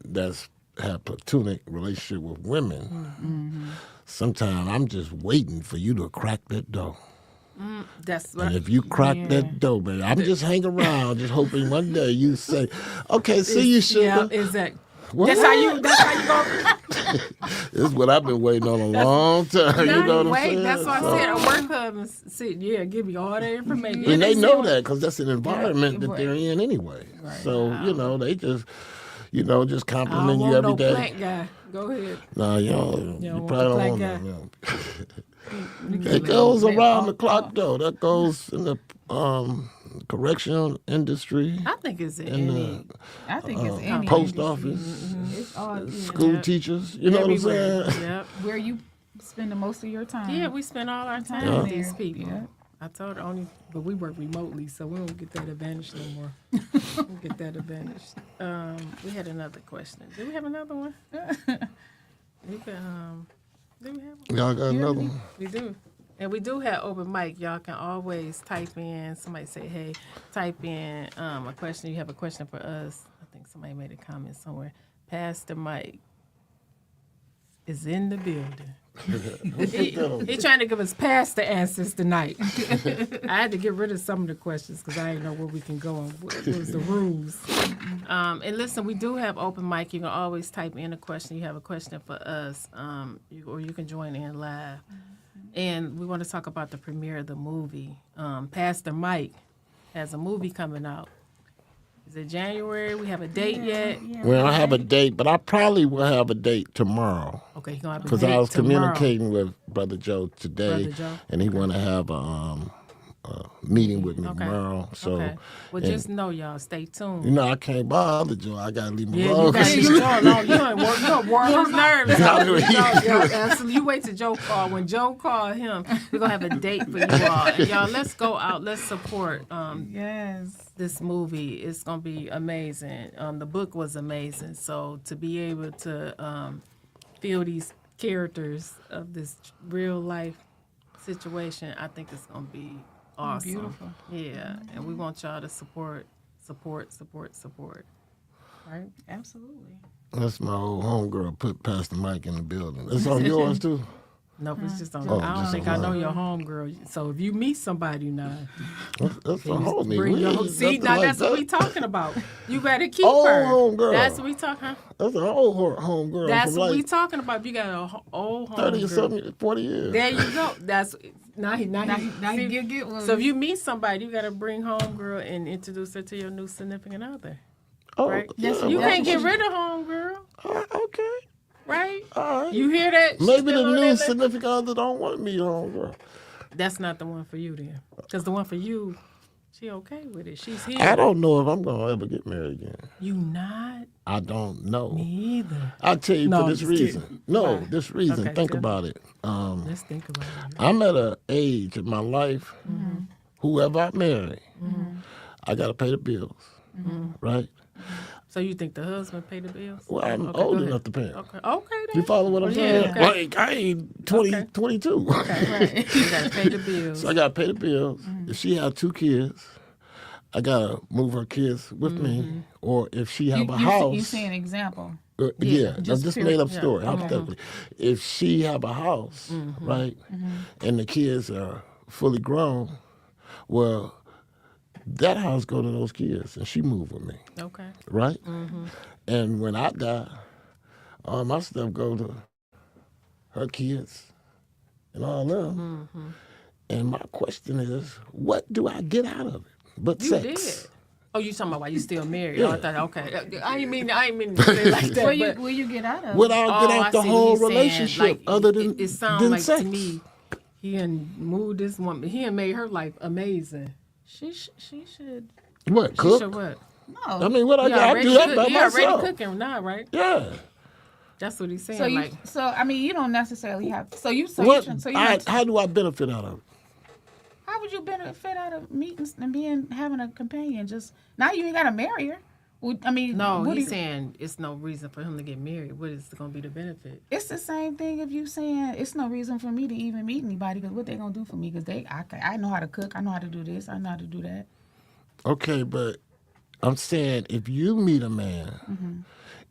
that's have platonic relationship with women, sometimes I'm just waiting for you to crack that door. That's And right. if you crack that door, baby, I'm just hanging around, just hoping one day you say, "Okay, see you, sugar." Yeah, exactly. What? That's how you go. This is what I've been waiting on a long time. You know what I'm saying? That's why So- I said a work husband. Sit, give me all that information. And they see know what- that because that's an environment that they're in anyway. So, you know, they just, just I don't compliment you want every no day. plant guy. Go ahead. No, you don't want probably the don't black want guy. that. It goes around the clock, though. That goes in the correctional industry, I think it's in any. I think it's any post industry. office, It's all school teachers. You know everywhere. what I'm saying? Yep. where you spend the most of your time. Yeah, we spend all our time Yeah. with these people. Yeah. I told her but we work remotely, so we don't get that advantage no more. We don't get that advantage. We had another question. Did we have another one? We could, Do we have one? Y'all got another one? We do. And we do have open mic. Y'all can always type in. Somebody say, hey, type in a question. You have a question for us. I think somebody made a comment somewhere. Pastor Mike is in the building. He trying to give us pastor answers tonight. I had to get rid of some of the questions because I didn't know where we can go and what was the rules. And listen, we do have open mic. You can always type in a question. You have a question for us, or you can join in live. And we want to talk about the premiere of the movie. Pastor Mike has a movie coming out. Is it January? We have a date yet? We don't have a date, but I probably will have a date tomorrow. Okay, you're going to have a Because date I was tomorrow. communicating with Brother Joe today, Brother Joe? and he want to have a meeting with me Okay. tomorrow. So, Okay. Well, and, just know, y'all, stay tuned. you know, I can't bother Joe. I gotta leave him Yeah, alone. you got to Joe alone. You don't work his nerves. Yeah, Absolutely. You wait till Joe call. When Joe call him, we're going to have a date for you all. And y'all, let's go out. Let's support Yes. this movie. It's going to be amazing. The book was amazing. So to be able to feel these characters of this real life situation, I think it's going to be awesome. Beautiful. Yeah. And we want y'all to support. Right? Absolutely. That's my old homegirl. Put Pastor Mike in the building. It's on yours too. Nope, it's just on. Oh, I don't just think on I know mine. your homegirl. So if you meet somebody now, That's a whole bring nigga. your We home. ain't See, nothing now like that's what that. we talking about. You got to keep Oh, her. homegirl. That's what we talking. That's an old homegirl. That's from what we like talking about. You got a old 30 or homegirl. something, 40 years. There you go. That's now he Now get one. So if you meet somebody, you got to bring homegirl and introduce her to your new significant other. Oh, Right? yeah, You well, can't get rid of homegirl, okay. right? All right. You hear that? Maybe Still the on new that list? significant other don't want me homegirl. That's not the one for you then, because the one for you, she okay with it. She's here. I don't know if I'm gonna ever get married again. You not? I don't know. Me either. I'll tell you No, for this just reason. kidding. No, Why? this reason. Okay, Think good. about it. Let's think about it. I'm at an age in my life, whoever I marry, I gotta pay the bills, right? So you think the husband pay the bills? Well, I'm Okay, old go ahead. enough to pay 'em. Okay, okay. Then. You follow what I'm Oh, saying? yeah, okay. Like, I ain't 20, Okay. 22. Right. You gotta pay the bills. So I gotta pay the bills. If she have 2 kids, I gotta move her kids with me. Or if she have a house, You see an example. yeah, that's just just period. made up Yeah. story. Hypothetically, if she have a house, right, and the kids are fully grown, well, that house go to those kids, and she move with me, Okay. right? And when I die, all my stuff go to her kids and all them. And my question is, what do I get out of it but You sex? did. Oh, you talking about why you still married? Yeah. Oh, I thought okay. I ain't mean to say it like that. What but, you get out of What it? I'll get Oh, out I the see whole what he's saying. relationship Like, other than, it sounds than like sex. to me, he and moved this woman. He and made her life amazing. She should. What, She cook? should what? No. I mean, what He I do that by he myself. already cooking now, right? Yeah. That's what he's saying. So you, like, so I mean, you don't necessarily have. So you, so What? you, so you. not- How do I benefit out of it? How would you benefit out of meetings and having a companion? Just now, you ain't got to marry her. I mean, no, what do he's you- saying it's no reason for him to get married. What is going to be the benefit? It's the same thing if you saying it's no reason for me to even meet anybody because what they gonna do for me? Because I know how to cook, I know how to do this, I know how to do that. Okay, but I'm saying if you meet a man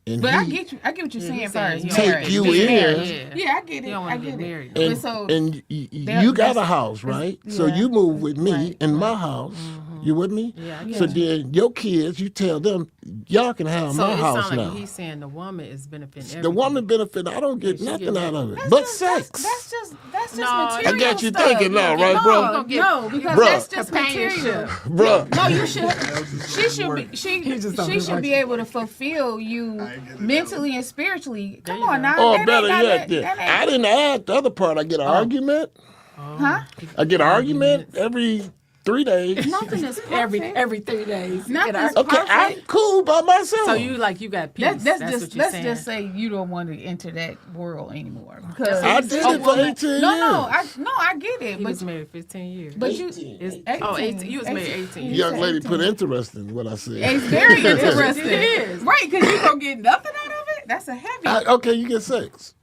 and But I he get what you're saying he's as far saying as he Take marriage. you Being in. married. Yeah. Yeah, I get it. He don't I want to get get it. married. But and, so and there- you got a that's- house, right? So yeah. you move with me Right, in my house. You with me? Yeah, I So get you. then your kids, you tell them, y'all can have So my it house sounds like now. he's saying the woman is benefiting everything. The woman benefit, I don't get she nothing get out of it, that's but just, sex. That's just No, material I got you stuff. thinking now, right, no, bro? gonna get- No, because Bruh. that's just Companionship. material. Bruh. No, you should. She should be. She should be able to fulfill you mentally and spiritually. Come you on go. now. Or that better ain't yet, got then, that I ain't- didn't add the other part. I get an argument. Huh? I get an argument every 3 days. Nothing is perfect. every 3 days. Nothing And is Okay, perfect. I'm cool by myself. So you got peace. That's That's just what you're let's saying. just say you don't want to enter that world anymore because I did it for 18 years. No, I get it, He but was married 15 years. but you 18. Oh, 18. You was married 18. Young lady put interest in what I said. It's very interesting. It is. Right, because you gonna get nothing out of it. That's a heavy. Okay, you get sex.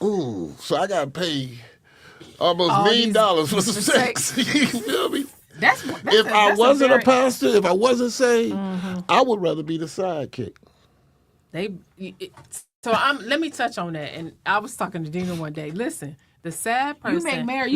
Ooh, so I got to pay almost $1 All million these- for some the sex. You feel me? That's If I wasn't a pastor, if I wasn't saved, Mm-hmm. I would rather be the sidekick. Let me touch on that. And I was talking to Dina one day. Listen, the sad person. You make marriage.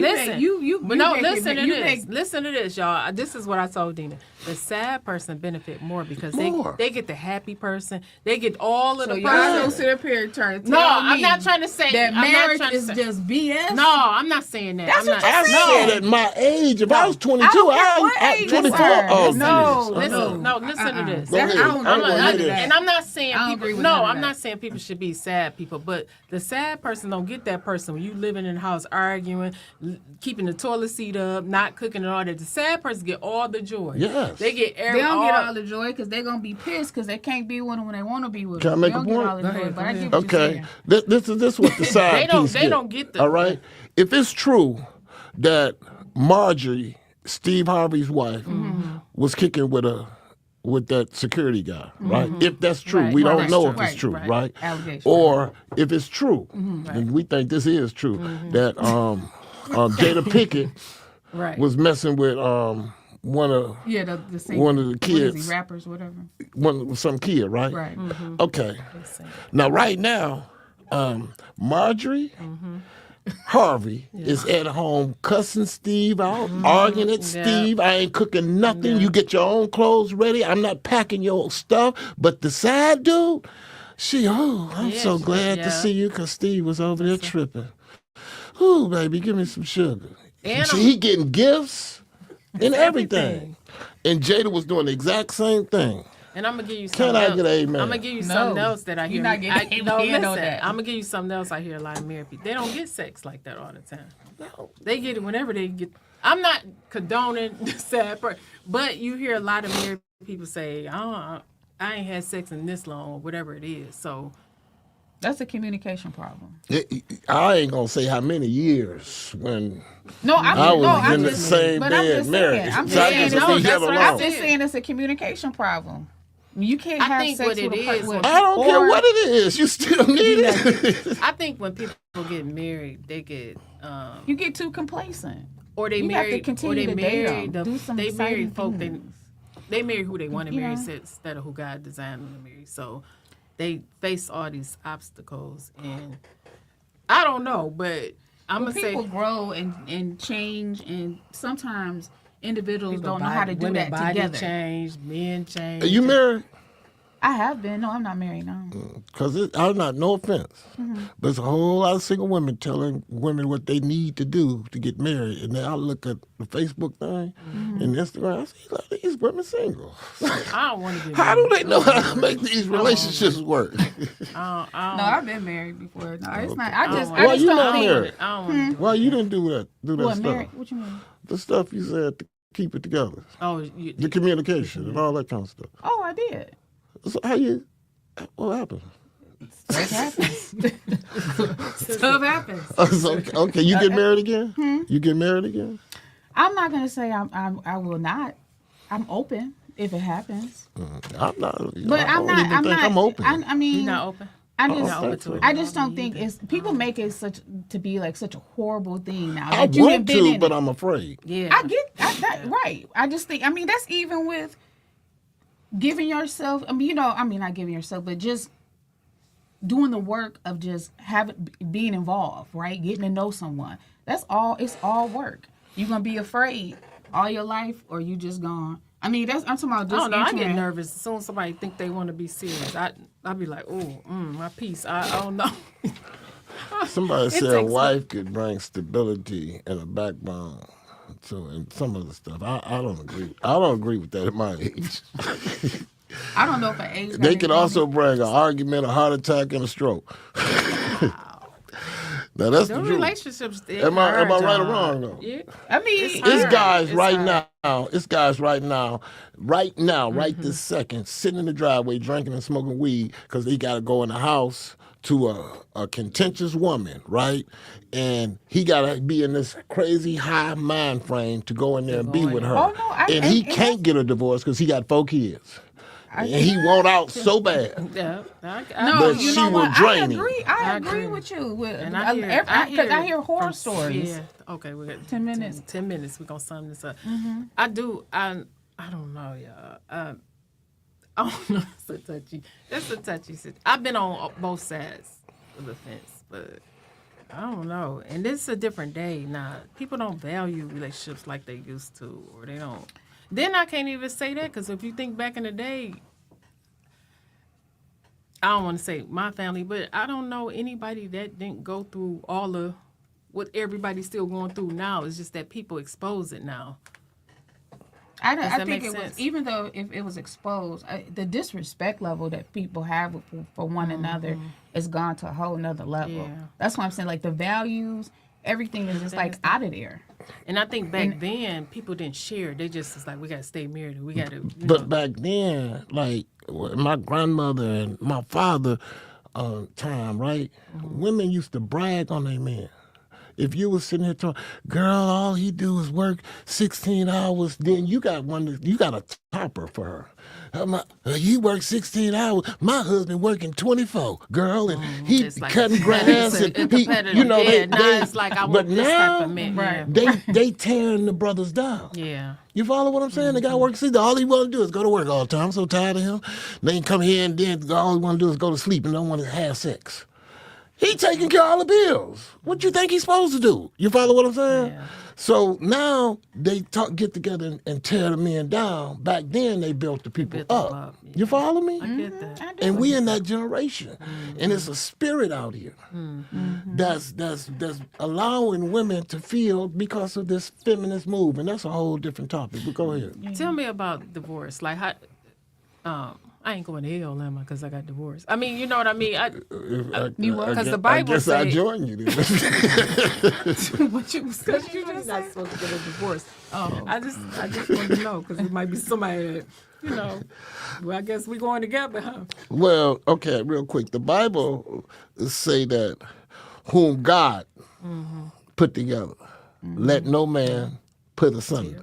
Listen to this, y'all. This is what I told Dina. The sad person benefit more because they get the happy person. They get all of So the y'all don't person. sit up here trying to No, tell I'm me not trying to say that I'm not marriage trying to is say- just BS. No, I'm not saying that. That's I'm what not. you're I said at my age, if I was 22, I don't care what I age 24. you are. Oh, No, Jesus. Listen to this. Go ahead. I don't I'm agree gonna with hear none of this. that. And I'm not saying I don't people. agree with No, none of I'm that. not saying people should be sad people, but the sad person don't get that person when you living in the house arguing, keeping the toilet seat up, not cooking and all that. The sad person get all the joy. Yes. They get They don't get all the joy because they're going to be pissed because they can't be with them when they want to be with Can I them. make They a don't get point? all the Go joy, ahead, but go I ahead. get what you're Okay, saying. this is what the side They don't- piece they get. don't get the- all right. If it's true that Marjorie, Steve Harvey's wife, Mm-hmm. was kicking with that security guy, right? If that's true, Right, we right, don't that's know true. if it's Right, true, right. right? Allegation. Or if it's true, Mm-hmm. and we think this is true, that Jada Pickett right. was messing with one of Yeah, the same. one of the What is kids, he, rappers, whatever. some kid, right? Right. Okay. Now, right now, Marjorie Harvey is at home cussing Steve out, arguing at Steve. I ain't cooking nothing. You get your own clothes ready. I'm not packing your stuff. But the side dude, I'm Yeah, so glad yeah. to see you because Steve was over there tripping. Ooh, baby, give me some sugar. And See, I'm- he getting gifts and everything. everything. And Jada was doing the exact same thing. And I'm gonna give you Can something I else. get an amen? I'm gonna give you No, something else that I you're hear. not getting an no, amen on listen. that. I'm gonna give you something else I hear a lot of married people. They don't get sex like that all the time. No. They get it whenever they get. I'm not condoning the sad part, but you hear a lot of married people say, "Oh, I ain't had sex in this long," or whatever it is. So That's a communication problem. I ain't gonna say how many years when No, I'm, I was no, I'm in the just, same but I'm bed just marriage. saying. I'm So just I saying. just no, leave that's that what alone. I'm just saying it's a communication problem. You can't I have think sex what it with a is person. when- I don't care what it is. You still need it. I think when people get married, they get You get too complacent. or they You have marry to continue or they to date marry them. Do some they marry exciting folk things. they marry who they want to You marry know? instead of who God designed them to marry. So they face all these obstacles, and I don't know, but I'm But gonna say people grow and change, and sometimes individuals people don't know how to do women that body together. change, men change. Are you married? I have been. No, I'm not married now. Because I'm not, no offense, Mm-hmm. but there's a whole lot of single women telling women what they need to do to get married. And then I look at the Facebook thing Mm-hmm. and Instagram, I see a lot of these women single. I don't want to get How do married. they know how to make these relationships work? I don't, No, I I've been married before. No, it's not. I don't just, wanna- Why I just you don't not think. married? I don't want to. Why you didn't do that What stuff? married? What you mean? The stuff you said to keep it together. Oh, you, The communication and all that kind of stuff. Oh, I did. So what happened? Stuff happens. Stuff happens. Okay, you get married again? You get married again? I'm not gonna say I will not. I'm open if it happens. I'm not. But I I'm don't not. even I'm think not. I'm open. I mean, you're not open. I don't just, think so. I just don't think it's people make it to be like such a horrible thing now. I that you want have been to, in but it. I'm afraid. Yeah, I get that right. I just think. I mean, that's even with giving yourself. I mean, not giving yourself, but just doing the work of just being involved, right? Getting to know someone. That's all. It's all work. You're gonna be afraid all your life, or you just gone. I mean, I'm talking about I just. don't know. I get entering- nervous as soon as somebody think they want to be serious. I'll be like, oh, my peace. I don't know. Somebody said a takes wife could bring stability and a backbone to and some of the stuff. I don't agree. I don't agree with that at my age. I don't know if an age. got They anything can to also do- bring a argument, a heart attack, and a stroke. Now that's the The truth. relationships. Am I right or wrong though? Yeah. I mean, It's It's hard. guys It's right hard. now. It's guys right now, right this second, sitting in the driveway drinking and smoking weed because they got to go in the house to a contentious woman, right? And he got to be in this crazy high mind frame to go in there and be with her. Oh, no, and he and can't get a divorce because he got 4 kids. and he want out so bad. Yeah, No, But you she know will what? drain him. I agree. agree with you. And I hear horror from- stories. Yeah. Okay, we got 10 minutes. 10 minutes. We're gonna sum this up. Mm-hmm. I don't know, y'all. Oh no, it's a touchy. It's a touchy situation. I've been on both sides of the fence, but I don't know. And this is a different day now. People don't value relationships like they used to, or they don't. Then I can't even say that because if you think back in the day, I don't want to say my family, but I don't know anybody that didn't go through all of what everybody's still going through now. It's just that people expose it now. I that think make it was, sense? even though if it was exposed, the disrespect level that people have for one another has gone to a whole nother level. Yeah. That's why I'm saying, like, the values, everything is just like out of there. And I think back then people didn't share. They just was like, we got to stay married. We got to. But back then, like my grandmother and my father time, right? Women used to brag on their men. If you was sitting here talking, girl, all he do is work 16 hours, then you got a topper for her. He works 16 hours. My husband working 24, girl, and he It's like cutting a- grass it's a and he, competitive. you know, Yeah, now it's like I want this type of man. Right. they tearing the brothers down. Yeah. You follow what I'm saying? The guy works. All he want to do is go to work all the time. I'm so tired of him. They can come here and then all he want to do is go to sleep and don't want to have sex. He taking care of all the bills. What you think he's supposed to do? You follow what I'm saying? Yeah. So now they get together and tear the men down. Back then they built the people Built them up. up, yeah. You follow me? I get that. I do. And we in that generation, and it's a spirit out here that's allowing women to feel because of this feminist move, and that's a whole different topic. But go ahead. Tell me about divorce. Like how. I ain't going to hell, am I? Because I got divorced. I mean, you know what I mean. Because the Bible I guess I say- join you. Then. What you just You're not supposed to get a divorce. Oh, I just want to know because it might be somebody that, well, I guess we going together, huh? Well, okay, real quick. The Bible say that whom God put together, let no man put asunder.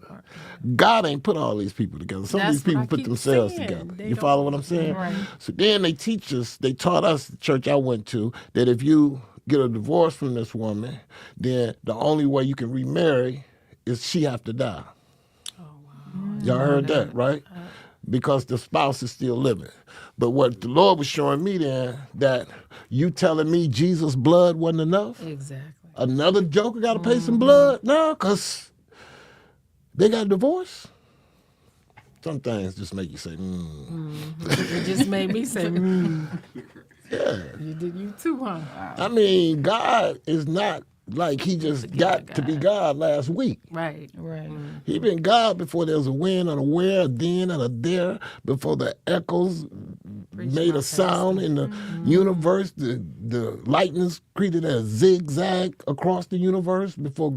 God ain't put all these people together. Some That's of these people what I put keep themselves saying. together. They You don't- follow what I'm saying? Right. So then they taught us, the church I went to, that if you get a divorce from this woman, then the only way you can remarry is she have to die. Oh, wow. Y'all heard that, right? Because the spouse is still living. But what the Lord was showing me then, that you telling me Jesus' blood wasn't enough? Exactly. Another joker got to pay some blood? No, because they got divorced. Some things just make you say, It just made me say, Yeah. You did you too, huh? I mean, God is not like he just got to be God last week. Right. Right. He been God before there was a when and a where, a then and a there, before the echoes made my a sound in the universe, the lightnings created a zigzag across the universe, before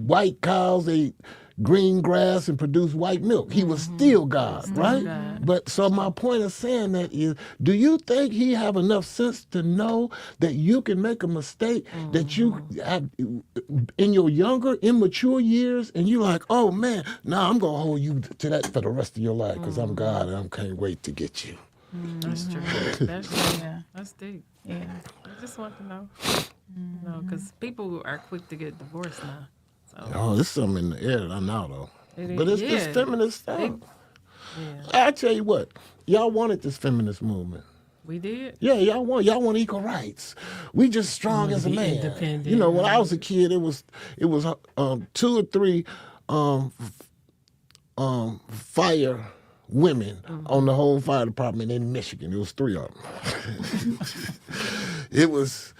white cows ate green grass and produced white milk. He was still God, right? God. But so my point of saying that is, do you think he have enough sense to know that you can make a mistake that you have in your younger, immature years, and you're like, oh man, now I'm gonna hold you to that for the rest of your life because I'm God and I can't wait to get you. That's true. That's true. Yeah. That's deep. Yeah. I just want to know. Because people are quick to get divorced now. So Oh, there's something in the air that I know though. It But is- it's this yeah. feminist stuff. yeah, I tell you what, y'all wanted this feminist movement. we did. Yeah, y'all want equal rights. We just strong as a be man. independent. You know, when I was a kid, it was 2 or 3 fire women on the whole fire department in Michigan. It was 3 of them. It was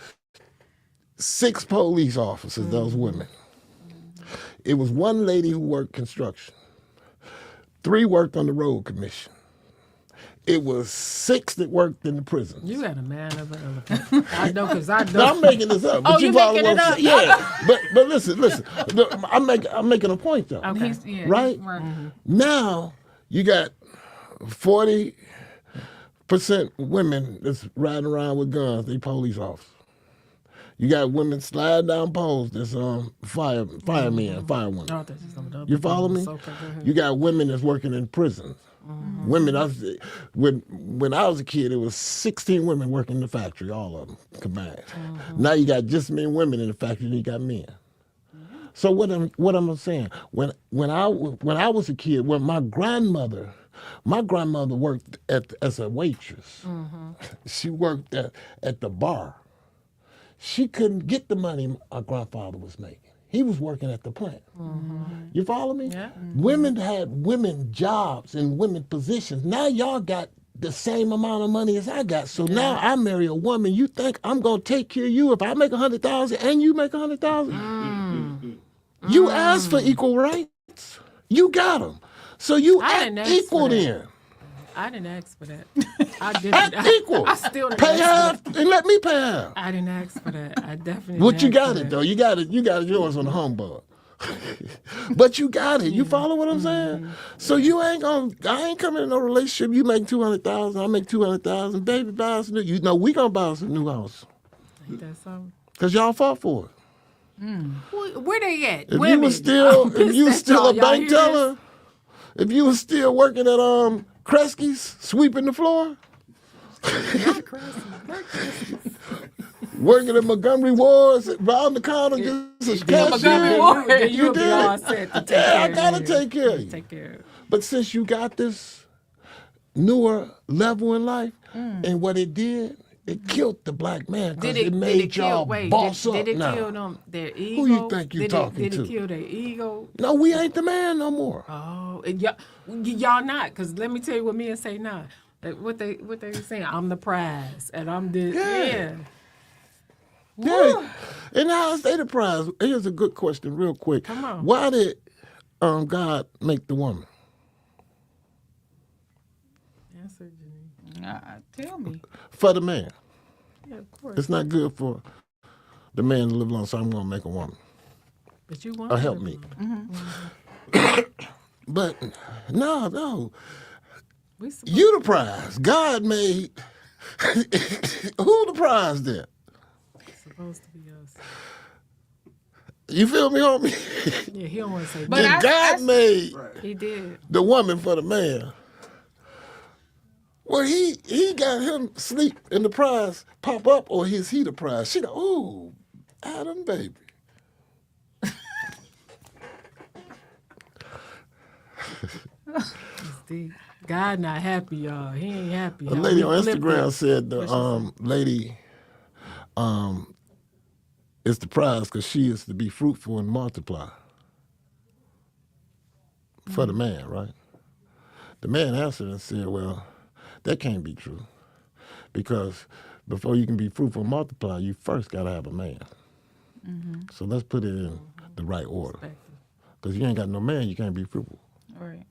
6 police officers. Those women. It was 1 lady who worked construction. 3 worked on the road commission. It was 6 that worked in the prisons. You got a man of an elephant. I know because I No, know. I'm making this up. But Oh, you follow making what it I'm up? saying. Yeah, but listen. Look, I'm making a point though. Okay. Right? Now you got 40% women that's riding around with guns. They police officers. You got women sliding down poles. That's firemen, firewomen. Oh, that's just some of the other You follow me? things. Okay, go ahead. You got women that's working in prisons. Women, when I was a kid, it was 16 women working in the factory, all of them combined. Now you got just men, women in the factory, and you got men. So what I'm saying, when I was a kid, when my grandmother worked as a waitress. She worked at the bar. She couldn't get the money our grandfather was making. He was working at the plant. You follow me? Yeah. Women had women jobs and women positions. Now y'all got the same amount of money as I got. So now I marry a woman. You think I'm gonna take care of you if I make 100,000 and you make 100,000? You asked for equal rights. You got them. So you I didn't act ask equal for that. then. I didn't ask for that. I didn't. Act equal. I still didn't Pay ask half for that. and let me pay half. I didn't ask for that. I definitely. But you didn't ask got for it that. though. You got it yours on the humbug. But you got it. You follow what I'm saying? So you ain't I ain't coming in no relationship. You make 200,000, I make 200,000. Baby, buy us a new. You know we gonna buy us a new house Ain't that something? because y'all fought for it. Where they at? If Women. you was still, I'm if pissed you was at still a y'all. Y'all bank hear this? teller, if you was still working at Kresge's sweeping the floor, Not crazy. Not crazy. working at Montgomery Ward's round the counter just as Montgomery cashier. Ward, then You you'll be did. all set to take Yeah, care I of gotta you. take care of you. Take care of it. But since you got this newer level in life, and what it did, it killed the black man because it made y'all boss up did it now. kill them, their ego? you think you did talking Did to? it kill their ego? No, we ain't the man no more. Oh, and y'all not. Because let me tell you what me and say not. What they were saying, I'm the prize, and I'm the, Yeah. Yeah. And how is they the prize? Here's a good question, real quick. Come on. Why did God make the woman? Answer, Janine. Tell me. For the man. Yeah, of course. It's not good for the man to live long, so I'm going to make a woman. But you want Or to help live me. long. But no. We supposed You the prize. God made. Who the prize then? to be us. You feel me, homie? Yeah, he don't want to say But If God made he did. the woman for the man, well, he got him sleep and the prize pop up, or is he the prize? She go, ooh, Adam, baby. It's deep. God not happy, y'all. He ain't happy. A y'all. lady We on flipped Instagram it. said the What she lady is the prize because she is to be fruitful and multiply for the man, right? The man answered and said, well, that can't be true because before you can be fruitful and multiply, you first got to have a man. So let's put it in the right order Perspective. because you ain't got no man, you can't be fruitful. All right.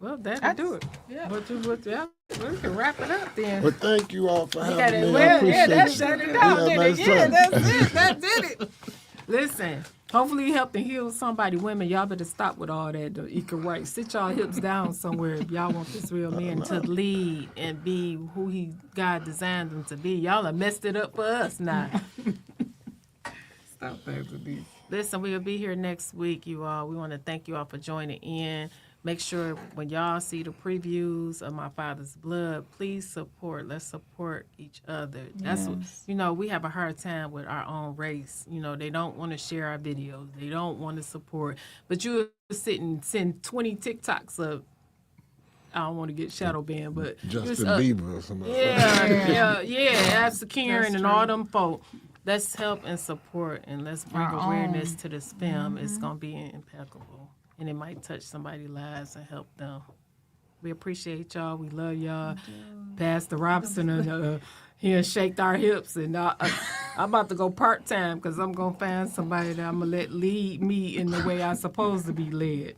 Well, that'll do it. Yeah. We can wrap it up then. But thank you all for having me. I Well, appreciate yeah, that you. shut it We down, had a did nice it? Yeah, time. that's it. That did it. Listen, hopefully you helped and heal somebody. Women, y'all better stop with all that equal rights. Sit y'all hips down somewhere if y'all want this real man to lead and be who God designed them to be. Y'all have messed it up for us now. Stop that, Denise. Listen, we'll be here next week, you all. We want to thank you all for joining in. Make sure when y'all see the previews of My Father's Blood, please support. Let's support each other. That's what, we have a hard time with our own race. They don't want to share our videos. They don't want to support. But you sit and send 20 TikToks up. I don't want to get shadow banned, but Justin Bieber or somebody. That's Karen and all them folk. Let's help and support, and let's bring Our awareness own. to this film. It's going to be impeccable, and it might touch somebody's lives and help them. We appreciate y'all. We love y'all. Pastor Robinson, and he has shaked our hips, and I'm about to go part-time because I'm going to find somebody that I'm going to let lead me in the way I'm supposed to be led.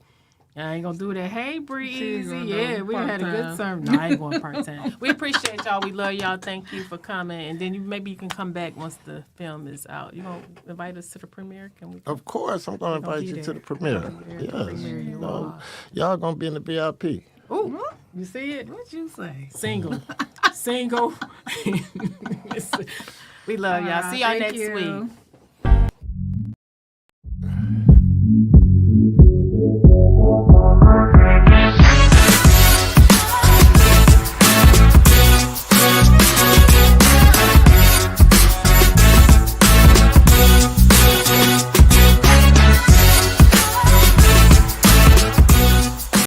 I ain't gonna do that. Hey, Breezy. Yeah, we had a good sermon. No, I ain't going part-time. We appreciate y'all. We love y'all. Thank you for coming. And then maybe you can come back once the film is out. You gonna invite us to the premiere? Can we? Of course, I'm going to gonna invite be you to there. the premiere. Premiere, Yes. premiere, you all. Y'all going to be in the VIP. Ooh, you see it? What'd you say? Single. We love y'all. See y'all Thank next you. week.